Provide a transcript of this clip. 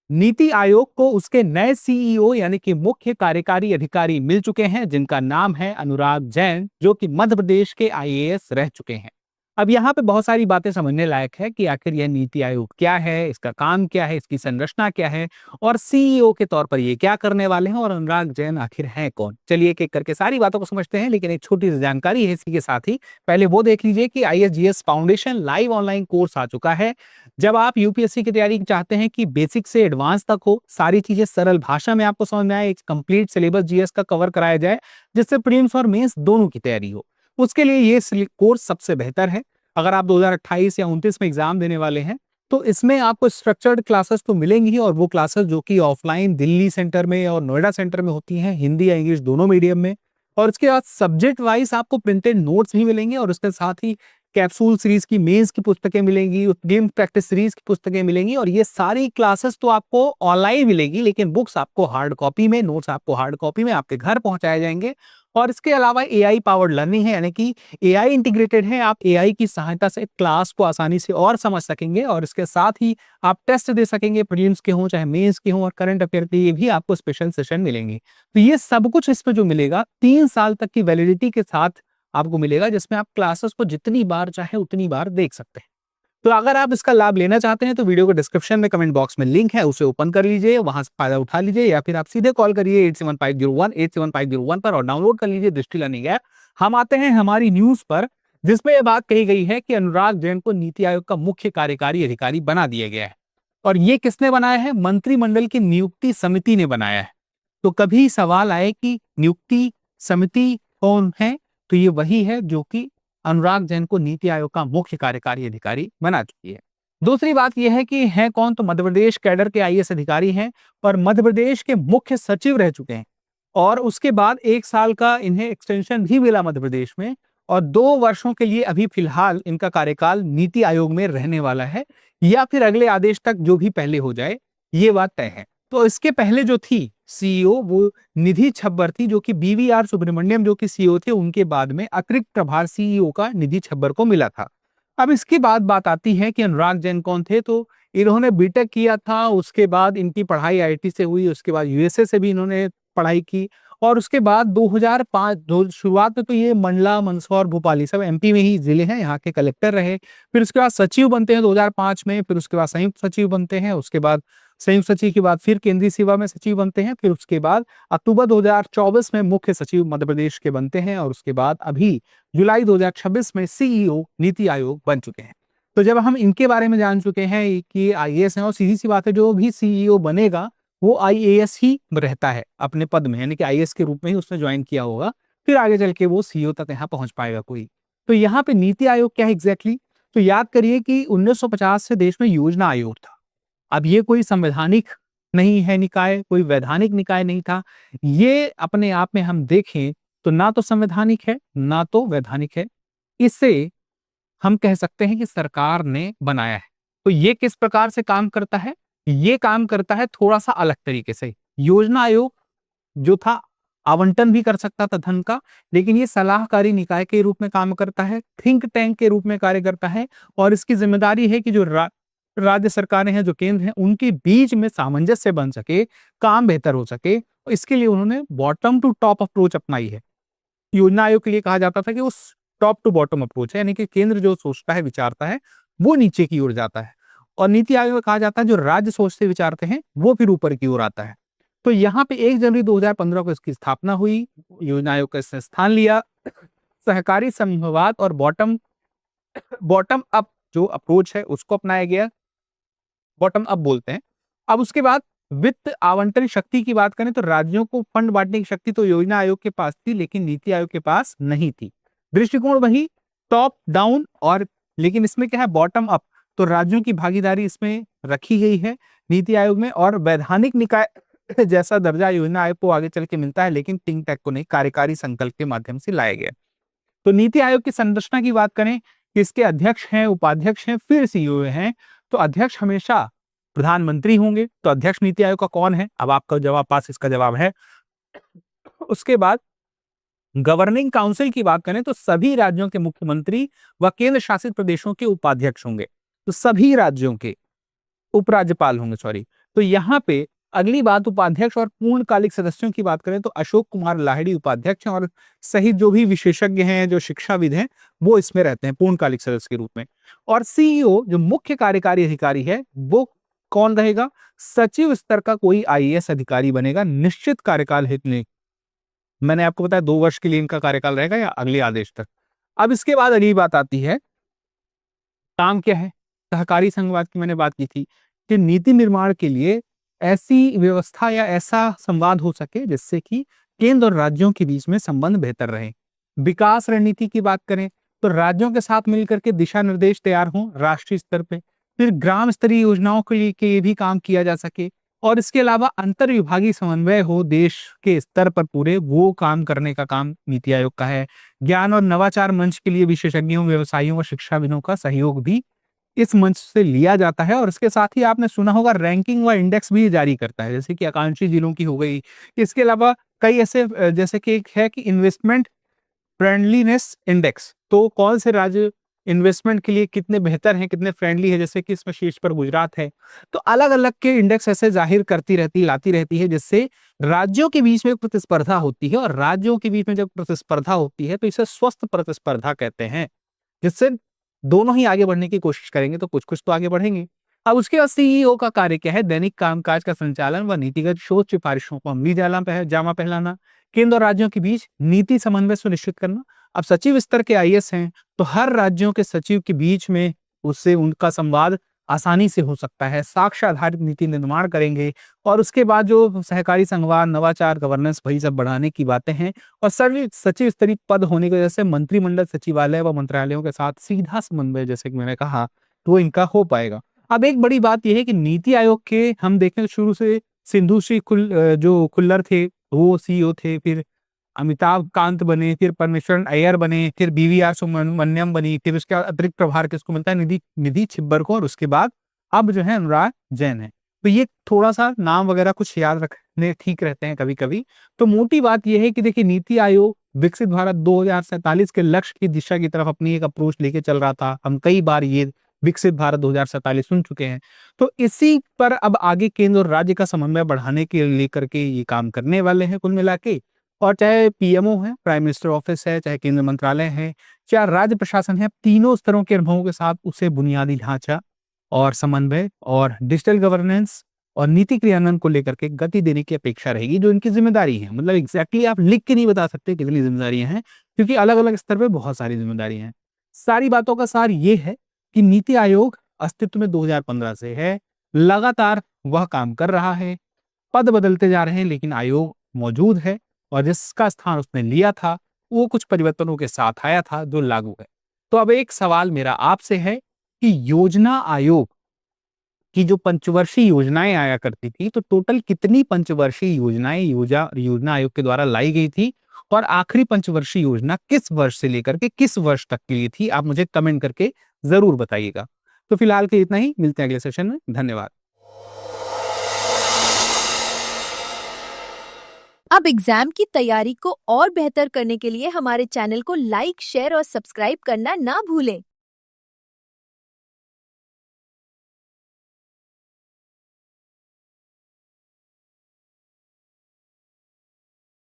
नीति आयोग को उसके नए सीईओ यानी कि मुख्य कार्यकारी अधिकारी मिल चुके हैं, जिनका नाम है अनुराग जैन, जो कि मध्य प्रदेश के आईएएस रह चुके हैं। अब यहाँ पे बहुत सारी बातें समझने लायक है कि आखिर यह नीति आयोग क्या है, इसका काम क्या है, इसकी संरचना क्या है और सीईओ के तौर पर ये क्या करने वाले हैं और अनुराग जैन आखिर हैं कौन। चलिए एक एक करके सारी बातों को समझते हैं, लेकिन एक छोटी सी जानकारी है इसी के साथ ही। पहले वो देख लीजिए कि आईएसजीएस फाउंडेशन लाइव ऑनलाइन कोर्स आ चुका है। जब आप यूपीएससी की तैयारी चाहते हैं कि बेसिक से एडवांस तक हो, सारी चीजें सरल भाषा में आपको समझ में आए, एक कंप्लीट सिलेबस जीएस का कवर कराया जाए, जिससे प्रीलिम्स और मेंस दोनों की तैयारी हो, उसके लिए ये कोर्स सबसे बेहतर है। अगर आप 2028 या 29 में एग्जाम देने वाले हैं तो इसमें आपको स्ट्रक्चर्ड क्लासेस तो मिलेंगी ही, और वो क्लासेस जो कि ऑफलाइन दिल्ली सेंटर में और नोएडा सेंटर में होती हैं, हिंदी या इंग्लिश दोनों मीडियम में। और इसके बाद सब्जेक्ट वाइज आपको प्रिंटेड नोट्स भी मिलेंगे, और उसके साथ ही कैप्सूल सीरीज की मेंस की पुस्तकें मिलेंगी, गेम प्रैक्टिस सीरीज की पुस्तकें मिलेंगी, और ये सारी क्लासेस तो आपको ऑनलाइन मिलेगी, लेकिन बुक्स आपको हार्ड कॉपी में, नोट्स आपको हार्ड कॉपी में आपके घर पहुंचाए जाएंगे। और इसके अलावा एआई पावर्ड लर्निंग है, यानी कि एआई इंटीग्रेटेड है। आप एआई की सहायता से क्लास को आसानी से और समझ सकेंगे, और इसके साथ ही आप टेस्ट दे सकेंगे, प्रीलिम्स के हों चाहे मेंस के हों, और करंट अफेयर के लिए भी आपको स्पेशल सेशन मिलेंगे। तो ये सब कुछ इसमें जो मिलेगा 3 साल तक की वैलिडिटी के साथ आपको मिलेगा, जिसमें आप क्लासेस को जितनी बार चाहे उतनी बार देख सकते हैं। तो अगर आप इसका लाभ लेना चाहते हैं तो वीडियो को डिस्क्रिप्शन में कमेंट बॉक्स में लिंक है, उसे ओपन कर लीजिए, वहां से फायदा उठा लीजिए, या फिर आप सीधे कॉल करिए 8750187501 पर और डाउनलोड कर लीजिए दृष्टि लर्निंग ऐप। हम आते हैं हमारी न्यूज पर, जिसमें यह बात कही गई है कि अनुराग जैन को नीति आयोग का मुख्य कार्यकारी अधिकारी बना दिया गया है। और ये किसने बनाया है? मंत्रिमंडल की नियुक्ति समिति ने बनाया है। तो कभी सवाल आए कि नियुक्ति समिति कौन है, तो ये वही है जो कि अनुराग जैन को नीति आयोग का मुख्य कार्यकारी अधिकारी बना चुकी है। दूसरी बात यह है कि है कौन, तो मध्य प्रदेश कैडर के आईएएस अधिकारी हैं, और मध्य प्रदेश के मुख्य सचिव रह चुके हैं, और उसके बाद 1 साल का इन्हें एक्सटेंशन भी मिला मध्य प्रदेश में, और 2 वर्षों के लिए अभी फिलहाल इनका कार्यकाल नीति आयोग में रहने वाला है, या फिर अगले आदेश तक जो भी पहले हो जाए, ये बात तय है। तो इसके पहले जो थी सीईओ वो निधि छब्बर थी, जो कि बीवीआर सुब्रमण्यम जो कि सीईओ थे, उनके बाद में अतिरिक्त प्रभार सीईओ का निधि छब्बर को मिला था। अब इसके बाद बात आती है कि अनुराग जैन कौन थे। तो इन्होंने बीटेक किया था, उसके बाद इनकी पढ़ाई आईआईटी से हुई, उसके बाद यूएसए से भी इन्होंने पढ़ाई की, और उसके बाद 2005 शुरुआत में तो ये मंडला, मंदसौर, भोपाल सब एमपी में ही जिले हैं, यहाँ के कलेक्टर रहे। फिर उसके बाद सचिव बनते हैं 2005 में, फिर उसके बाद संयुक्त सचिव बनते हैं, उसके बाद संयुक्त सचिव के बाद फिर केंद्रीय सेवा में सचिव बनते हैं, फिर उसके बाद अक्टूबर 2024 में मुख्य सचिव मध्य प्रदेश के बनते हैं, और उसके बाद अभी जुलाई 2026 में सीईओ नीति आयोग बन चुके हैं। तो जब हम इनके बारे में जान चुके हैं कि आईएएस हैं, और सीधी सी बात है जो भी सीईओ बनेगा वो आईएएस ही रहता है अपने पद में, यानी कि आईएएस के रूप में ही उसने ज्वाइन किया होगा, फिर आगे चल के वो सीईओ तक यहाँ पहुंच पाएगा कोई। तो यहाँ पे नीति आयोग क्या है एग्जैक्टली, तो याद करिए कि 1950 से देश में योजना आयोग था। अब ये कोई संवैधानिक नहीं है निकाय, कोई वैधानिक निकाय नहीं था। ये अपने आप में हम देखें तो ना तो संवैधानिक है ना तो वैधानिक है, इससे हम कह सकते हैं कि सरकार ने बनाया है। तो ये किस प्रकार से काम करता है? ये काम करता है थोड़ा सा अलग तरीके से। योजना आयोग जो था आवंटन भी कर सकता था धन का, लेकिन ये सलाहकारी निकाय के रूप में काम करता है, थिंक टैंक के रूप में कार्य करता है, और इसकी जिम्मेदारी है कि जो राज्य सरकारें हैं, जो केंद्र हैं, उनके बीच में सामंजस्य बन सके, काम बेहतर हो सके। इसके लिए उन्होंने बॉटम टू टॉप अप्रोच अपनाई है। योजना आयोग के लिए कहा जाता था कि उस टॉप टू बॉटम अप्रोच है, यानी कि केंद्र जो सोचता है विचारता है वो नीचे की ओर जाता है, और नीति आयोग में कहा जाता है जो राज्य सोचते विचारते हैं वो फिर ऊपर की ओर आता है। तो यहाँ पे 1 जनवरी 2015 को इसकी स्थापना हुई, योजना आयोग का इसने स्थान लिया। सहकारी समूहवाद और बॉटम बॉटम अप जो अप्रोच है उसको अपनाया गया, बॉटम अप बोलते हैं। अब उसके बाद वित्त आवंटन शक्ति की बात करें तो राज्यों को फंड बांटने की शक्ति तो योजना आयोग के पास थी, लेकिन नीति आयोग के पास नहीं थी। दृष्टिकोण वही टॉप डाउन, और लेकिन इसमें क्या है बॉटम अप, तो राज्यों की भागीदारी इसमें रखी गई है नीति आयोग में, और वैधानिक निकाय जैसा दर्जा योजना आयोग को आगे चल के मिलता है, लेकिन थिंक टैंक को नहीं, कार्यकारी संकल्प के माध्यम से लाया गया। तो नीति आयोग की संरचना की बात करें कि इसके अध्यक्ष हैं, उपाध्यक्ष हैं, फिर सीईओ हैं। तो अध्यक्ष हमेशा प्रधानमंत्री होंगे। तो अध्यक्ष नीति आयोग का कौन है? अब आपका जवाब पास इसका जवाब है। उसके बाद गवर्निंग काउंसिल की बात करें तो सभी राज्यों के मुख्यमंत्री व केंद्र शासित प्रदेशों के उपाध्यक्ष होंगे। तो सभी राज्यों के उपराज्यपाल होंगे, सॉरी, तो यहाँ पे अगली बात उपाध्यक्ष और पूर्णकालिक सदस्यों की बात करें तो अशोक कुमार लाहिड़ी उपाध्यक्ष हैं और सहित जो भी विशेषज्ञ हैं, जो शिक्षाविद हैं, वो इसमें रहते हैं पूर्णकालिक सदस्य के रूप में। और सीईओ जो मुख्य कार्यकारी अधिकारी है, वो कौन रहेगा? सचिव स्तर का कोई आईएएस अधिकारी बनेगा, निश्चित कार्यकाल हेतु। मैंने आपको बताया 2 वर्ष के लिए इनका कार्यकाल रहेगा या अगले आदेश तक। अब इसके बाद अगली बात आती है, काम क्या है? सहकारी संघवाद की मैंने बात की थी कि नीति निर्माण के लिए ऐसी व्यवस्था या ऐसा संवाद हो सके जिससे कि केंद्र और राज्यों के बीच में संबंध बेहतर रहे। विकास रणनीति की बात करें तो राज्यों के साथ मिलकर के दिशा निर्देश तैयार हों राष्ट्रीय स्तर पे, फिर ग्राम स्तरीय योजनाओं के लिए भी काम किया जा सके और इसके अलावा अंतर विभागीय समन्वय हो देश के स्तर पर पूरे, वो काम करने का काम नीति आयोग का है। ज्ञान और नवाचार मंच के लिए विशेषज्ञों, व्यवसायियों और शिक्षाविदों का सहयोग भी इस मंच से लिया जाता है और इसके साथ ही आपने सुना होगा रैंकिंग व इंडेक्स भी जारी करता है, जैसे कि आकांक्षी जिलों की हो गई। इसके अलावा कई ऐसे जैसे कि एक है कि इन्वेस्टमेंट फ्रेंडलीनेस इंडेक्स, तो कौन से राज्य इन्वेस्टमेंट के लिए कितने बेहतर हैं, कितने फ्रेंडली है, जैसे कि इसमें शीर्ष पर गुजरात है। तो अलग अलग के इंडेक्स ऐसे जाहिर करती रहती, लाती रहती है, जिससे राज्यों के बीच में प्रतिस्पर्धा होती है और राज्यों के बीच में जब प्रतिस्पर्धा होती है तो इसे स्वस्थ प्रतिस्पर्धा कहते हैं, जिससे दोनों ही आगे बढ़ने की कोशिश करेंगे तो कुछ कुछ तो आगे बढ़ेंगे। अब उसके बाद सीईओ का कार्य क्या है? दैनिक कामकाज का संचालन व नीतिगत शोध सिफारिशों को अमली जामा पहलाना, केंद्र और राज्यों के बीच नीति समन्वय सुनिश्चित करना। अब सचिव स्तर के आईएएस हैं तो हर राज्यों के सचिव के बीच में उससे उनका संवाद आसानी से हो सकता है, साक्ष्य आधारित नीति निर्माण करेंगे और उसके बाद जो सहकारी संघवाद, नवाचार, गवर्नेंस, वही सब बढ़ाने की बातें हैं। और सर्व सचिव स्तरीय पद होने की वजह से मंत्रिमंडल, सचिवालय व मंत्रालयों के साथ सीधा समन्वय, जैसे कि मैंने कहा, तो इनका हो पाएगा। अब एक बड़ी बात यह है कि नीति आयोग के हम देखें शुरू से सिंधु श्री जो खुल्लर थे वो सीईओ थे, फिर अमिताभ कांत बने, फिर परमेश्वरन अय्यर बने, फिर बीवीआर सुब्रमण्यम बनी, फिर उसके अतिरिक्त प्रभार किसको मिलता है? निधि छिब्बर को, और उसके बाद अब जो है अनुराग जैन है। तो ये थोड़ा सा नाम वगैरह कुछ याद रखने ठीक रहते हैं कभी कभी। तो मोटी बात यह है कि देखिए नीति आयोग विकसित भारत 2047 के लक्ष्य की दिशा की तरफ अपनी एक अप्रोच लेके चल रहा था। हम कई बार ये विकसित भारत 2047 सुन चुके हैं। तो इसी पर अब आगे केंद्र और राज्य का समन्वय बढ़ाने के लेकर के ये काम करने वाले हैं कुल मिला के। और चाहे पीएमओ है, प्राइम मिनिस्टर ऑफिस है, चाहे केंद्र मंत्रालय है, चाहे राज्य प्रशासन है, तीनों स्तरों के अनुभवों के साथ उसे बुनियादी ढांचा और समन्वय और डिजिटल गवर्नेंस और नीति क्रियान्वयन को लेकर के गति देने की अपेक्षा रहेगी, जो इनकी जिम्मेदारी है। मतलब एग्जैक्टली आप लिख के नहीं बता सकते कितनी जिम्मेदारियां हैं, क्योंकि अलग अलग स्तर पे बहुत सारी जिम्मेदारियां हैं। सारी बातों का सार ये है कि नीति आयोग अस्तित्व में 2015 से है, लगातार वह काम कर रहा है, पद बदलते जा रहे हैं लेकिन आयोग मौजूद है और जिसका स्थान उसने लिया था वो कुछ परिवर्तनों के साथ आया था जो लागू है। तो अब एक सवाल मेरा आपसे है कि योजना आयोग की जो पंचवर्षीय योजनाएं आया करती थी, तो टोटल कितनी पंचवर्षीय योजनाएं योजना आयोग के द्वारा लाई गई थी और आखिरी पंचवर्षीय योजना किस वर्ष से लेकर के किस वर्ष तक के लिए थी? आप मुझे कमेंट करके जरूर बताइएगा। तो फिलहाल के इतना ही, मिलते हैं अगले सेशन में। धन्यवाद। अब एग्जाम की तैयारी को और बेहतर करने के लिए हमारे चैनल को लाइक, शेयर और सब्सक्राइब करना ना भूलें।